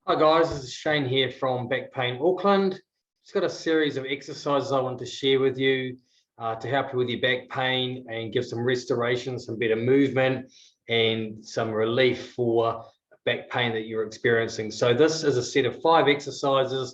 Hi guys, this is Shane here from Back Pain Auckland. Just got a series of exercises I want to share with you to help you with your back pain and give some restoration, some better movement and some relief for back pain that you're experiencing. So this is a set of 5 exercises.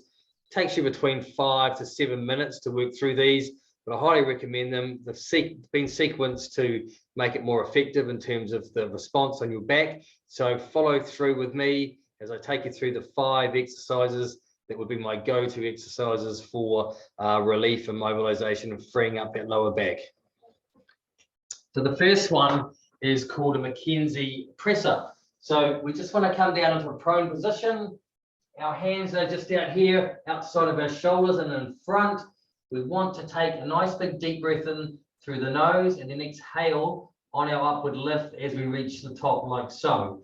It takes you between 5 to 7 minutes to work through these, but I highly recommend them. They've been sequenced to make it more effective in terms of the response on your back. So follow through with me as I take you through the 5 exercises that would be my go-to exercises for relief and mobilization and freeing up that lower back. So the first one is called a Mackenzie presser. So we just want to come down into a prone position. Our hands are just out here, outside of our shoulders and in front. We want to take a nice big deep breath in through the nose and then exhale on our upward lift as we reach the top like so.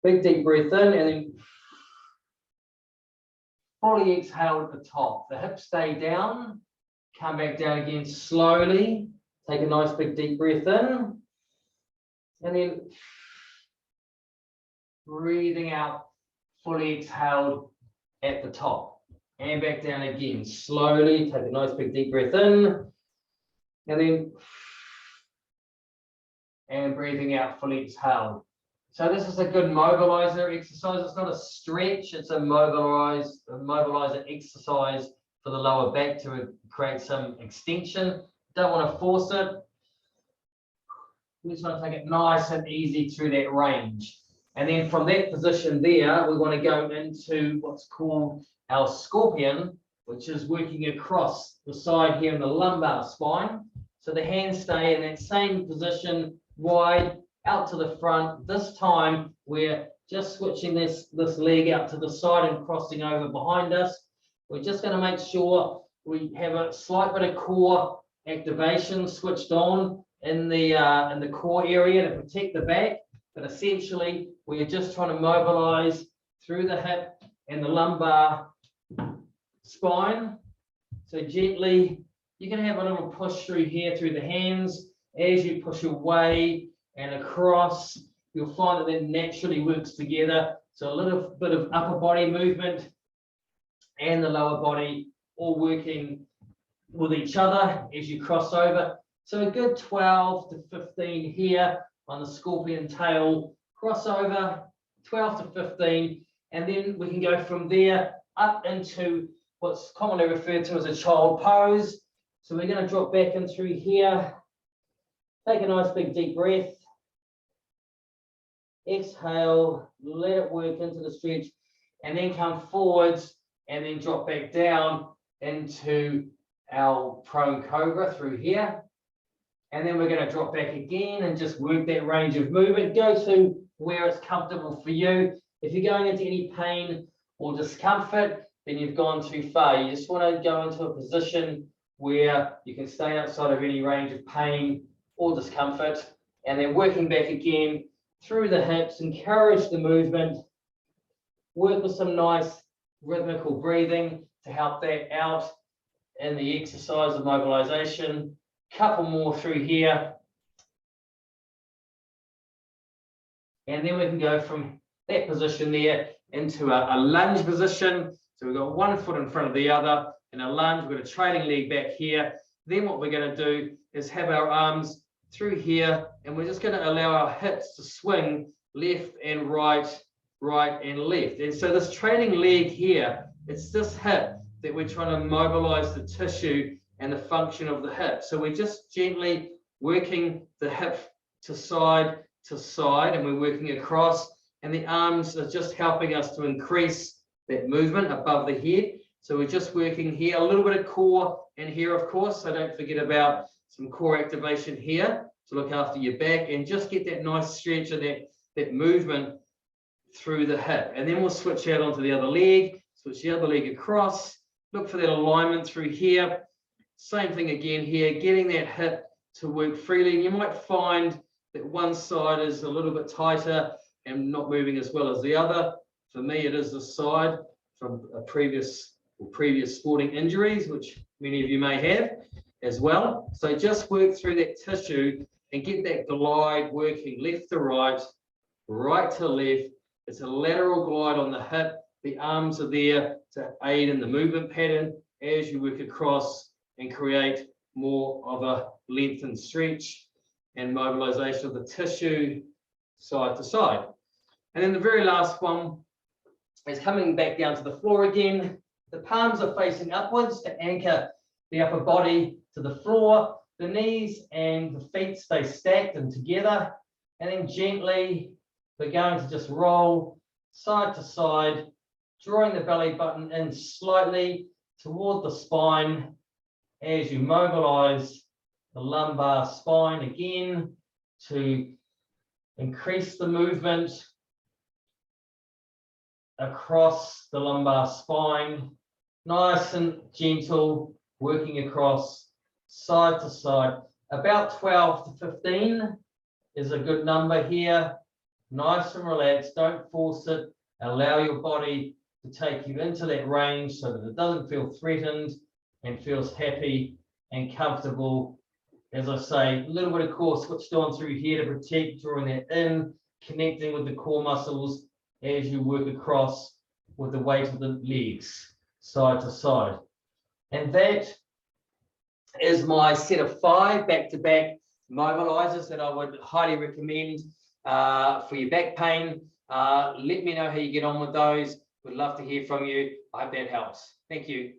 Big deep breath in and then fully exhale at the top. The hips stay down, come back down again slowly. Take a nice big deep breath in and then breathing out, fully exhaled at the top. And back down again slowly. Take a nice big deep breath in and then breathing out, fully exhaled. So this is a good mobilizer exercise. It's not a stretch, it's a mobilizer exercise for the lower back to create some extension. Don't want to force it. We just want to take it nice and easy through that range. And then from that position there, we want to go into what's called our scorpion, which is working across the side here in the lumbar spine. So the hands stay in that same position, wide, out to the front. This time we're just switching this leg out to the side and crossing over behind us. We're just going to make sure we have a slight bit of core activation switched on in the core area to protect the back, but essentially we're just trying to mobilize through the hip and the lumbar spine. So gently you can have a little push through here through the hands. As you push away and across, you'll find that it naturally works together. So a little bit of upper body movement and the lower body all working with each other as you cross over. So a good 12 to 15 here on the scorpion tail crossover, 12 to 15, and then we can go from there up into what's commonly referred to as a child pose. So we're going to drop back in through here, take a nice big deep breath. Exhale, let it work into the stretch, and then come forwards and then drop back down into our prone cobra through here. And then we're going to drop back again and just work that range of movement. Go to where it's comfortable for you. If you're going into any pain or discomfort, then you've gone too far. You just want to go into a position where you can stay outside of any range of pain or discomfort, and then working back again through the hips. Encourage the movement, work with some nice rhythmical breathing to help that out in the exercise of mobilization. Couple more through here, and then we can go from that position there into a lunge position. So we've got one foot in front of the other in a lunge. We've got a trailing leg back here. Then what we're going to do is have our arms through here, and we're just going to allow our hips to swing left and right, right and left. And so this trailing leg here, it's this hip that we're trying to mobilize the tissue and the function of the hip. So we're just gently working the hip to side, and we're working across, and the arms are just helping us to increase that movement above the head. So we're just working here, a little bit of core in here, of course, so don't forget about some core activation here to look after your back and just get that nice stretch and that movement through the hip. And then we'll switch out onto the other leg, switch the other leg across, look for that alignment through here. Same thing again here, getting that hip to work freely. And you might find that one side is a little bit tighter and not moving as well as the other. For me, it is the side from a previous sporting injuries, which many of you may have as well. So just work through that tissue and get that glide working left to right, right to left, It's a lateral glide on the hip. The arms are there to aid in the movement pattern as you work across and create more of a lengthened stretch and mobilization of the tissue side to side. And then the very last one is coming back down to the floor again. The palms are facing upwards to anchor the upper body to the floor. The knees and the feet stay stacked and together. And then gently, we're going to just roll side to side, drawing the belly button in slightly toward the spine as you mobilize the lumbar spine again to increase the movement across the lumbar spine, nice and gentle, working across side to side. About 12 to 15 is a good number here. Nice and relaxed, don't force it. Allow your body to take you into that range so that it doesn't feel threatened and feels happy and comfortable. As I say, a little bit of core switched on through here to protect, drawing that in, connecting with the core muscles as you work across with the weight of the legs, side to side. And that is my set of 5 back-to-back mobilizers that I would highly recommend for your back pain. Let me know how you get on with those. We'd love to hear from you. I hope that helps. Thank you.